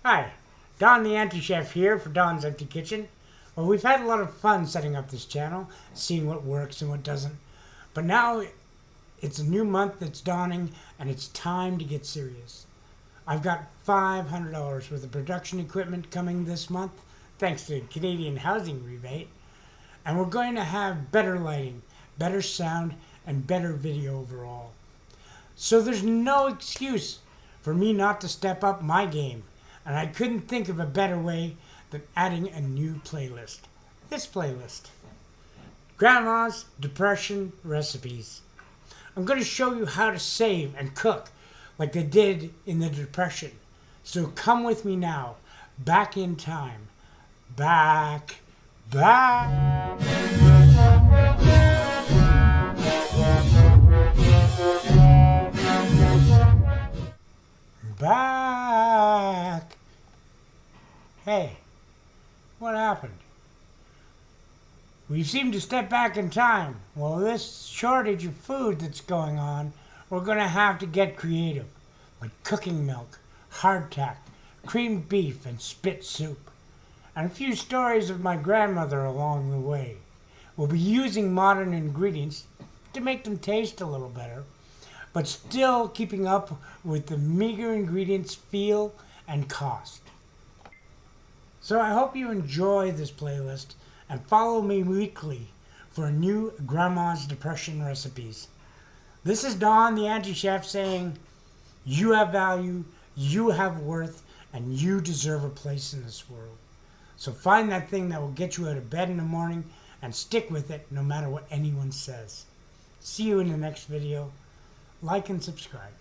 Hi, Don the Anti-Chef here for Don's Empty Kitchen. Well, we've had a lot of fun setting up this channel, seeing what works and what doesn't. But now it's a new month that's dawning and it's time to get serious. I've got $500 worth of production equipment coming this month, thanks to the Canadian housing rebate. And we're going to have better lighting, better sound, and better video overall. So there's no excuse for me not to step up my game. And I couldn't think of a better way than adding a new playlist. This playlist. Grandma's Depression Recipes. I'm going to show you how to save and cook like they did in the Depression. So come with me now, back in time. Back. Hey, what happened? We seem to step back in time. Well, this shortage of food that's going on, we're going to have to get creative, like cooking milk, hardtack, creamed beef, and spit soup. And a few stories of my grandmother along the way. We'll be using modern ingredients to make them taste a little better, but still keeping up with the meager ingredients feel and cost. So I hope you enjoy this playlist and follow me weekly for new Grandma's Depression recipes. This is Don the Anti-Chef saying, you have value, you have worth, and you deserve a place in this world. So find that thing that will get you out of bed in the morning and stick with it no matter what anyone says. See you in the next video. Like and subscribe.